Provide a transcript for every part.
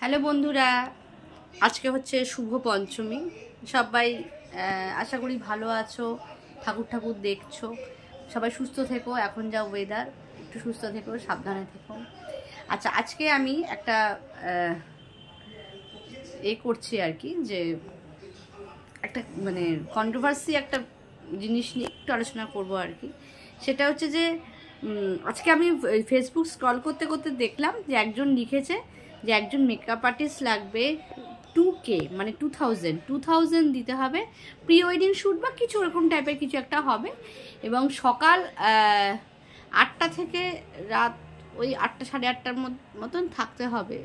Hello বন্ধুরা, আজকে হচ্ছে শুভ পঞ্চমী। সবাই আশা করি ভালো আছো, ঠাকুর ঠাকুর দেখছো। সবাই সুস্থ থেকো, এখন যা ওয়েদার, একটু সুস্থ থেকো, সাবধানে থেকো। আচ্ছা, আজকে আমি একটা করছি আর কি, যে একটা মানে কন্ট্রোভার্সি একটা জিনিস নিয়ে একটু আলোচনা করবো আর কি। সেটা হচ্ছে যে আজকে আমি ফেসবুক স্ক্রল করতে করতে দেখলাম যে একজন লিখেছে যে একজন মেকআপ আর্টিস্ট লাগবে 2K, মানে 2000 দিতে হবে, প্রি ওয়েডিং শ্যুট বা কিছু ওরকম টাইপের কিছু একটা হবে, এবং সকাল 8টা থেকে রাত ওই 8টা সাড়ে 8টার মতন থাকতে হবে।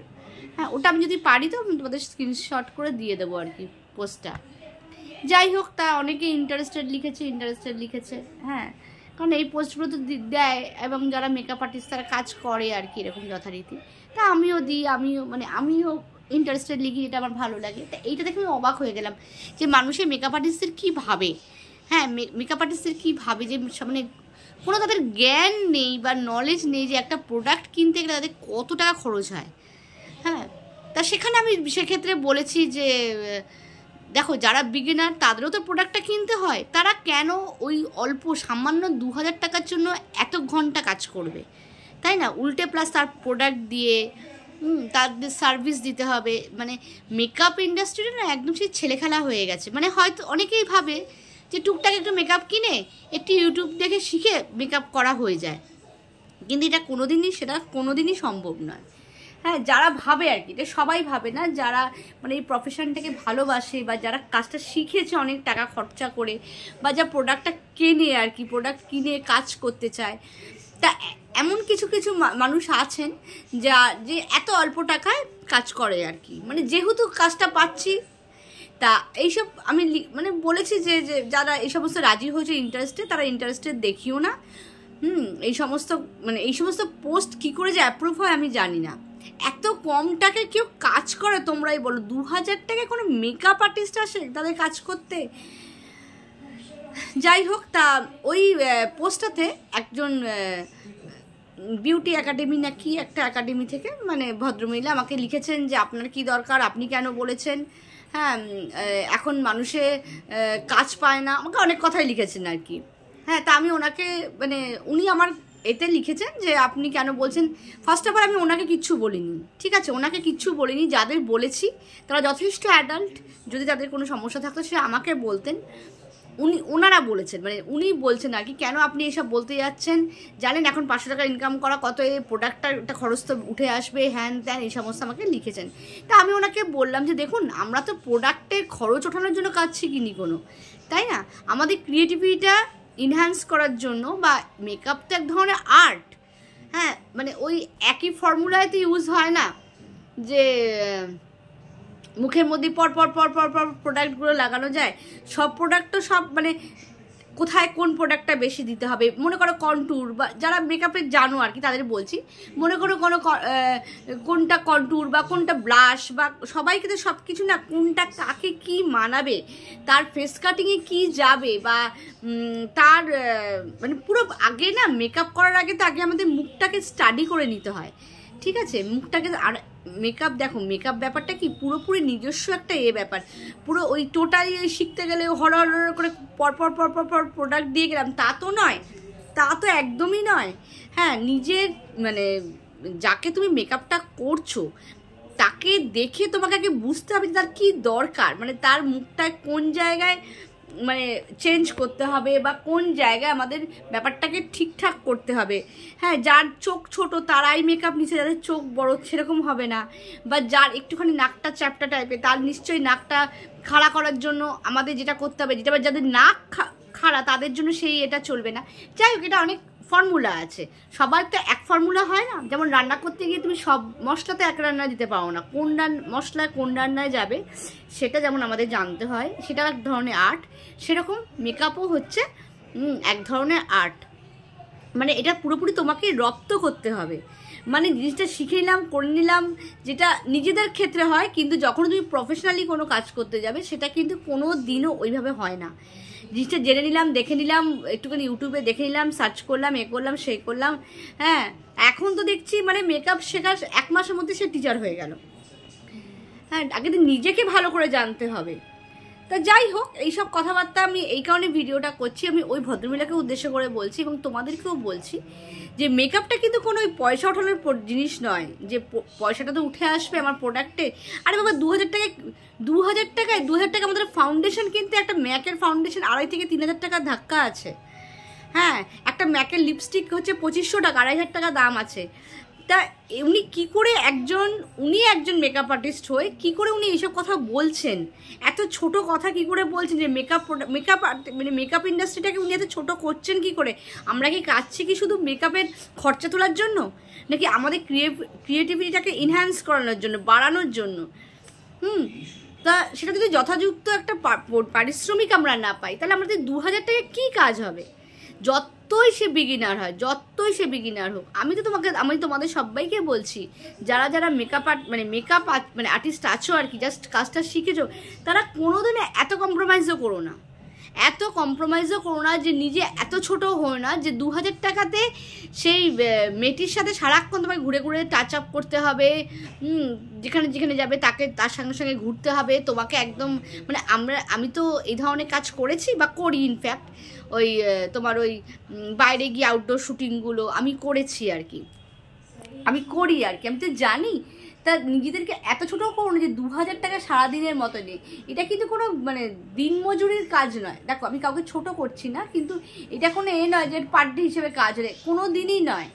হ্যাঁ, ওটা আমি যদি পারি তো আমি তোমাদের স্ক্রিনশট করে দিয়ে দেবো আর কি পোস্টটা। যাই হোক, তা অনেকে ইন্টারেস্টেড লিখেছে। হ্যাঁ, কারণ এই পোস্টগুলো তো দেয়, এবং যারা মেকআপ আর্টিস্ট তারা কাজ করে আর কি এরকম যথারীতি। তা আমিও দিই, আমিও ইন্টারেস্টেড লিখি, এটা আমার ভালো লাগে। তা এইটা দেখে আমি অবাক হয়ে গেলাম যে মানুষের মেকআপ আর্টিস্টদের কী ভাবে। হ্যাঁ, মেকআপ আর্টিস্টদের কী ভাবে, যে মানে কোনো তাদের জ্ঞান নেই বা নলেজ নেই যে একটা প্রোডাক্ট কিনতে গেলে তাদের কত টাকা খরচ হয়। হ্যাঁ, তা সেখানে আমি সেক্ষেত্রে বলেছি যে দেখো, যারা বিগিনার তাদেরও তো প্রোডাক্টটা কিনতে হয়, তারা কেন ওই অল্প সামান্য 2000 টাকার জন্য এত ঘন্টা কাজ করবে, তাই না? উল্টে প্লাস তার প্রোডাক্ট দিয়ে তাদের সার্ভিস দিতে হবে। মানে মেকআপ ইন্ডাস্ট্রিটা না একদম সেই ছেলেখেলা হয়ে গেছে। মানে হয়তো অনেকেই ভাবে যে টুকটাক একটু মেকআপ কিনে একটু ইউটিউব দেখে শিখে মেকআপ করা হয়ে যায়, কিন্তু এটা কোনোদিনই সম্ভব নয়। হ্যাঁ, যারা ভাবে আর কি, এটা সবাই ভাবে না, যারা মানে এই প্রফেশনটাকে ভালোবাসে বা যারা কাজটা শিখেছে অনেক টাকা খরচা করে, বা যা প্রোডাক্টটা কেনে আর কি, প্রোডাক্ট কিনে কাজ করতে চায়। তা এমন কিছু মানুষ আছেন যে এত অল্প টাকায় কাজ করে আর কি। মানে যেহেতু কাজটা পাচ্ছি, তা এইসব আমি মানে বলেছি যে যারা এই সমস্ত রাজি হয়েছে ইন্টারেস্টে, তারা ইন্টারেস্টেড দেখিও না। এই সমস্ত পোস্ট কি করে যে অ্যাপ্রুভ হয় আমি জানি না। এত কম টাকায় কেউ কাজ করে, তোমরাই বলো। 2000 টাকায় কোনো মেকআপ আর্টিস্ট আসে তাদের কাজ করতে? যাই হোক, তা ওই পোস্টটাতে একজন বিউটি একাডেমি না কি একটা একাডেমি থেকে মানে ভদ্রমহিলা আমাকে লিখেছেন যে আপনার কি দরকার, আপনি কেন বলেছেন। হ্যাঁ, এখন মানুষে কাজ পায় না, আমাকে অনেক কথাই লিখেছেন আর কি। হ্যাঁ, তা আমি ওনাকে মানে উনি আমার এতে লিখেছেন যে আপনি কেন বলছেন। ফার্স্ট অফ অল আমি ওনাকে কিচ্ছু বলিনি, ঠিক আছে? ওনাকে কিচ্ছু বলিনি। যাদের বলেছি তারা যথেষ্ট অ্যাডাল্ট, যদি তাদের কোনো সমস্যা থাকতো সে আমাকে বলতেন। ওনারা বলেছেন, মানে উনি বলছেন আর কি, কেন আপনি এসব বলতে যাচ্ছেন, জানেন এখন 500 টাকা ইনকাম করা কত, এই প্রোডাক্টটা একটা খরচ তো উঠে আসবে, হ্যান ত্যান এই সমস্ত আমাকে লিখেছেন। তা আমি ওনাকে বললাম যে দেখুন, আমরা তো প্রোডাক্টের খরচ ওঠানোর জন্য কাজ শিখিনি কোনো, তাই না? আমাদের ক্রিয়েটিভিটিটা ইনহ্যান্স করার জন্য, বা মেকআপ তো এক ধরনের আর্ট। হ্যাঁ, মানে ওই একই ফর্মুলায় তো ইউজ হয় না যে মুখের মধ্যে পর পর প্রোডাক্টগুলো লাগানো যায়। সব প্রোডাক্ট তো সব মানে কোথায় কোন প্রোডাক্টটা বেশি দিতে হবে, মনে করো কন্ট্যুর, বা যারা মেকআপের জানো আর কি তাদের বলছি, মনে করো কোনটা কন্ট্যুর বা কোনটা ব্লাশ, বা সবাইকে তো সব কিছু না, কোনটা কাকে কি মানাবে, তার ফেস কাটিংয়ে কি যাবে, বা তার মানে পুরো আগে না মেকআপ করার আগে তো আগে আমাদের মুখটাকে স্টাডি করে নিতে হয়, ঠিক আছে? মুখটাকে। আর মেকআপ দেখো, মেকআপ ব্যাপারটা কি পুরোপুরি নিজস্ব একটা ব্যাপার। পুরো ওই টোটালি শিখতে গেলে হর করে পর প্রোডাক্ট দিয়ে গেলাম, তা তো নয়, তা তো একদমই নয়। হ্যাঁ, নিজের মানে যাকে তুমি মেকআপটা করছো তাকে দেখে তোমাকে আগে বুঝতে হবে তার কি দরকার, মানে তার মুখটায় কোন জায়গায় মানে চেঞ্জ করতে হবে, বা কোন জায়গায় আমাদের ব্যাপারটাকে ঠিকঠাক করতে হবে। হ্যাঁ, যার চোখ ছোট তারাই মেকআপ নিচ্ছে, যাদের চোখ বড় সেরকম হবে না, বা যার একটুখানি নাকটা চ্যাপটা টাইপের তার নিশ্চয়ই নাকটা খাড়া করার জন্য আমাদের যেটা করতে হবে, যেটা যাদের নাক খাড়া তাদের জন্য সেই এটা চলবে না। যাই হোক, এটা অনেক ফর্মুলা আছে, সবার তো এক ফর্মুলা হয় না। যেমন রান্না করতে গিয়ে তুমি সব মশলা তো এক রান্নায় দিতে পারো না, কোন মশলায় কোন রান্নায় যাবে সেটা যেমন আমাদের জানতে হয়, সেটা এক ধরনের আর্ট। সেরকম মেকআপও হচ্ছে এক ধরনের আর্ট। মানে এটা পুরোপুরি তোমাকে রপ্ত করতে হবে। মানে জিনিসটা শিখে নিলাম, করে নিলাম, যেটা নিজেদের ক্ষেত্রে হয়, কিন্তু যখন তুমি প্রফেশনালি কোনো কাজ করতে যাবে সেটা কিন্তু কোনো দিনও ওইভাবে হয় না। জিনিসটা জেনে নিলাম, দেখে নিলাম, একটুখানি ইউটিউবে দেখে নিলাম, সার্চ করলাম, করলাম, সেই করলাম। হ্যাঁ, এখন তো দেখছি মানে মেকআপ শেখার 1 মাসের মধ্যে সে টিচার হয়ে গেল। হ্যাঁ, আগে তো নিজেকে ভালো করে জানতে হবে। তা যাই হোক, এইসব কথাবার্তা আমি এই কারণে ভিডিওটা করছি, আমি ওই ভদ্রমহিলাকে উদ্দেশ্য করে বলছি এবং তোমাদেরকেও বলছি যে মেকআপটা কিন্তু কোনো ওই পয়সা ওঠানোর জিনিস নয় যে পয়সাটা তো উঠে আসবে আমার প্রোডাক্টে। আরে বাবা, 2000 টাকা আমাদের ফাউন্ডেশন কিনতে, একটা ম্যাকের ফাউন্ডেশন 2500 থেকে 3000 টাকার ধাক্কা আছে। হ্যাঁ, একটা ম্যাকের লিপস্টিক হচ্ছে 2500 টাকা, 2500 টাকা দাম আছে। তা উনি কি করে উনি একজন মেকআপ আর্টিস্ট হয়ে কি করে উনি এইসব কথা বলছেন, এত ছোট কথা কি করে বলছেন যে মেকআপ ইন্ডাস্ট্রিটাকে উনি এত ছোট করছেন কি করে? আমরা কি কাজছি কি শুধু মেকআপের খরচা তোলার জন্য, নাকি আমাদের ক্রিয়েটিভিটিটাকে এনহ্যান্স করানোর জন্য, বাড়ানোর জন্য? তা সেটা যদি যথাযুক্ত একটা পারিশ্রমিক আমরা না পাই, তাহলে আমাদের 2000 টাকা কী কাজ হবে? যতই সে বিগিনার হোক, আমি তোমাদের সবাইকে বলছি, যারা মেকআপ আর্টিস্ট আছো আর কি, জাস্ট কাজটা শিখেছো, তারা কোনোদিনও এত কম্প্রোমাইজও করো না যে নিজে এত ছোট হয় না যে 2000 টাকাতে সেই মেয়েটির সাথে সারাক্ষণ তোমায় ঘুরে ঘুরে টাচ আপ করতে হবে, যেখানে যাবে তার সঙ্গে ঘুরতে হবে তোমাকে একদম। মানে আমি তো এই ধরনের কাজ করেছি বা করি, ইনফ্যাক্ট ওই তোমার ওই বাইরে গিয়ে আউটডোর শুটিংগুলো আমি করেছি আর কি, আমি তো জানি। তা নিজেদেরকে এত ছোটো করো না যে 2000 টাকা সারাদিনের মতো নেই। এটা কিন্তু কোনো দিনমজুরির কাজ নয়। দেখো, আমি কাউকে ছোট করছি না, কিন্তু এটা কোনো নয় যে পার ডে হিসেবে কাজ হয়, কোনো দিনই নয়।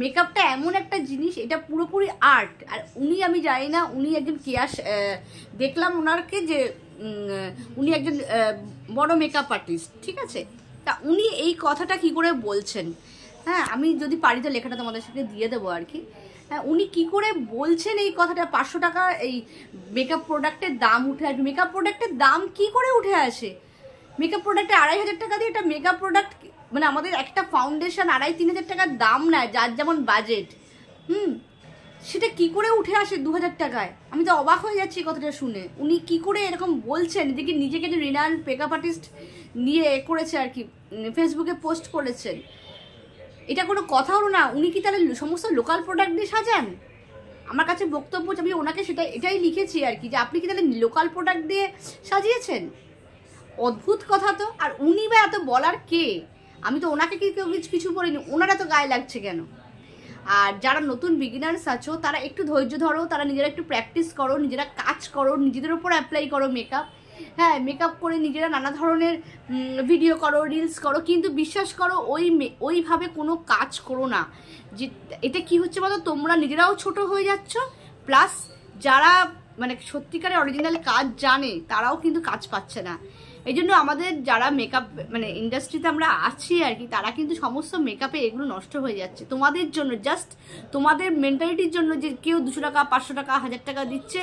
মেকআপটা এমন একটা জিনিস, এটা পুরোপুরি আর্ট। আর আমি জানি না, উনি একজন দেখলাম ওনারকে যে উনি একজন বড় মেকআপ আর্টিস্ট, ঠিক আছে? তা উনি এই কথাটা কি করে বলছেন? হ্যাঁ, আমি যদি পারি তো লেখাটা তোমাদের সাথে দিয়ে দেবো আর কি। হ্যাঁ, উনি কি করে বলছেন এই কথাটা? 500 টাকা এই মেকআপ প্রোডাক্টের দাম উঠে আসবে। মেকআপ প্রোডাক্টের দাম কি করে উঠে আসে? মেকআপ প্রোডাক্টে 2500 টাকা দিয়ে একটা মেকআপ প্রোডাক্ট, আমাদের একটা ফাউন্ডেশন 2500-3000 টাকার দাম নেয়, যার যেমন বাজেট। সেটা কি করে উঠে আসে 2000 টাকায়? আমি তো অবাক হয়ে যাচ্ছি কথাটা শুনে। উনি কি করে এরকম বলছেন? নিজেকে যে রিনাল মেকআপ আর্টিস্ট নিয়ে করেছে আর কি, ফেসবুকে পোস্ট করেছেন, এটা কোনো কথা হলো না। উনি কি তাহলে সমস্ত লোকাল প্রোডাক্ট দিয়ে সাজান? আমার কাছে বক্তব্য, আমি ওনাকে এটাই লিখেছি আর কি, যে আপনি কি তাহলে লোকাল প্রোডাক্ট দিয়ে সাজিয়েছেন? অদ্ভুত কথা তো। আর উনি বা এত বলার কে? আমি তো ওনাকে কিছু বলিনি, ওনারা তো গায়ে লাগছে কেন? আর যারা নতুন বিগিনার্স আছো, তারা একটু ধৈর্য ধরো, তারা নিজেরা একটু প্র্যাকটিস করো, নিজেরা কাজ করো, নিজেদের ওপর অ্যাপ্লাই করো মেকআপ। হ্যাঁ, মেকআপ করে নিজেরা নানা ধরনের ভিডিও করো, রিলস করো, কিন্তু বিশ্বাস করো ওইভাবে কোনো কাজ করো না। যে এটা কি হচ্ছে বলো, তোমরা নিজেরাও ছোট হয়ে যাচ্ছ, প্লাস যারা সত্যিকারের অরিজিনাল কাজ জানে তারাও কিন্তু কাজ পাচ্ছে না। এই জন্য আমাদের যারা মেকআপ ইন্ডাস্ট্রিতে আমরা আছি আর কি, তারা কিন্তু সমস্ত মেকআপে এগুলো নষ্ট হয়ে যাচ্ছে তোমাদের জন্য, জাস্ট তোমাদের মেন্টালিটির জন্য, যে কেউ 200 টাকা 500 টাকা 1000 টাকা দিচ্ছে,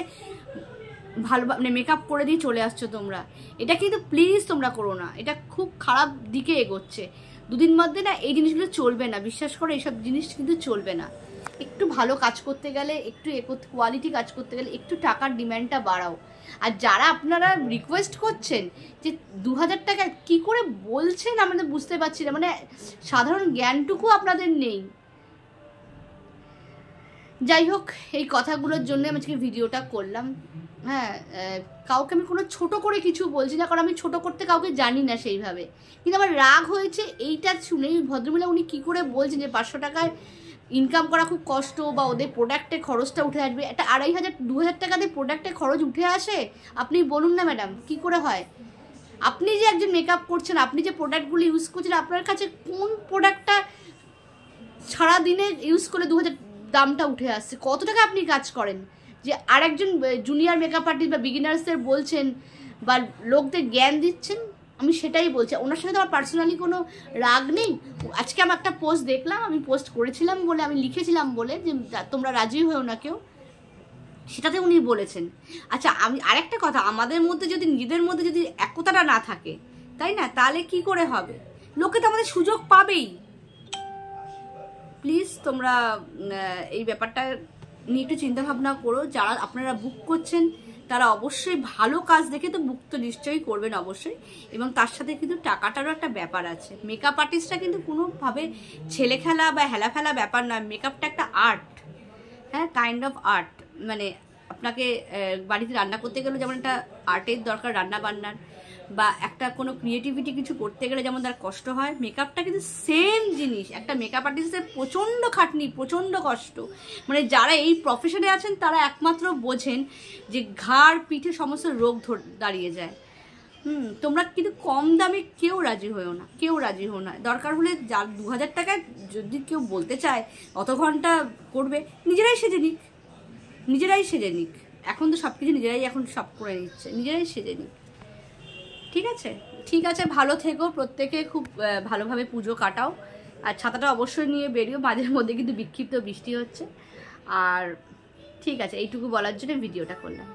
ভালো মেকআপ করে দিয়ে চলে আসছো তোমরা। এটা কিন্তু প্লিজ তোমরা করো না, এটা খুব খারাপ দিকে এগোচ্ছে। দুদিন মধ্যে না এই জিনিসগুলো চলবে না, বিশ্বাস করো, এইসব জিনিস কিন্তু চলবে না। একটু ভালো কাজ করতে গেলে, একটু কোয়ালিটি কাজ করতে গেলে একটু টাকার ডিম্যান্ডটা বাড়াও। আর যারা আপনারা রিকোয়েস্ট করছেন যে 2000 টাকা কি করে বলছেন, আমাদের বুঝতে পারছি না, সাধারণ জ্ঞানটুকু আপনাদের নেই। যাই হোক, এই কথাগুলোর জন্য আমি আজকে ভিডিওটা করলাম। হ্যাঁ, কাউকে আমি কোনো ছোট করে কিছু বলছি না, কারণ আমি ছোট করতে কাউকে জানি না সেইভাবে। কিন্তু আমার রাগ হয়েছে এইটা শুনে, ভদ্রমহিলা উনি কি করে বলছেন যে 500 টাকায় ইনকাম করা খুব কষ্ট, বা ওদের প্রোডাক্টের খরচটা উঠে আসবে। একটা 2500-2000 টাকা দিয়ে প্রোডাক্টের খরচ উঠে আসে? আপনি বলুন না ম্যাডাম, কি করে হয়? আপনি যে একজন মেকআপ করছেন, আপনি যে প্রোডাক্টগুলো ইউজ করছেন, আপনার কাছে কোন প্রোডাক্টটা সারাদিনে ইউজ করে 2000 দামটা উঠে আসছে? কত টাকা আপনি কাজ করেন যে আরেকজন জুনিয়র মেকআপ আর্টিস্ট বা বিগিনার্সদের বলছেন বা লোকদের জ্ঞান দিচ্ছেন? আমি সেটাই বলছি। ওনার সাথে তো আমার পার্সোনালি কোনো রাগ নেই। আজকে আমার একটা পোস্ট দেখলাম, আমি পোস্ট করেছিলাম বলে, আমি লিখেছিলাম বলে যে তোমরা রাজি হয়েও না কেউ, সেটাতে উনি বলেছেন। আচ্ছা, আমি আরেকটা কথা, আমাদের মধ্যে যদি নিজেদের মধ্যে যদি একতাটা না থাকে, তাই না, তাহলে কি করে হবে? লোকে তো আমাদের সুযোগ পাবেই। প্লিজ তোমরা এই ব্যাপারটা নিয়ে একটু চিন্তাভাবনা করো। যারা আপনারা বুক করছেন তারা অবশ্যই ভালো কাজ দেখে তো বুক তো নিশ্চয়ই করবেন অবশ্যই, এবং তার সাথে কিন্তু টাকাটারও একটা ব্যাপার আছে। মেকআপ আর্টিস্টটা কিন্তু কোনোভাবে ছেলে খেলা বা হেলা ফেলা ব্যাপার নয়। মেকআপটা একটা আর্ট, হ্যাঁ, কাইন্ড অফ আর্ট। আপনাকে বাড়িতে রান্না করতে গেলেও যেমন একটা আর্টের দরকার, রান্না বান্নার, বা একটা কোনো ক্রিয়েটিভিটি কিছু করতে গেলে যেমন তার কষ্ট হয়, মেকআপটা কিন্তু সেম জিনিস। একটা মেকআপ আর্টিস্টের প্রচণ্ড খাটনি, প্রচণ্ড কষ্ট। মানে যারা এই প্রফেশনে আছেন তারা একমাত্র বোঝেন যে ঘাড় পিঠে সমস্ত রোগ দাঁড়িয়ে যায়। তোমরা কিন্তু কম দামে কেউ রাজি হয়েও না, কেউ রাজি হো না। দরকার হলে 2000 টাকায় যদি কেউ বলতে চায় অত ঘন্টা করবে, নিজেরাই সেজে নিক, নিজেরাই সেজে নিক। এখন তো সব কিছু নিজেরাই এখন সব করে নিচ্ছে, নিজেরাই সেজে নিক। ঠিক আছে, ঠিক আছে, ভালো থেকো প্রত্যেকে, খুব ভালোভাবে পুজো কাটাও। আর ছাতাটা অবশ্যই নিয়ে বেরিও, মাঝের মধ্যে কিন্তু বিক্ষিপ্ত বৃষ্টি হচ্ছে। আর ঠিক আছে, এইটুকু বলার জন্য ভিডিওটা করলাম।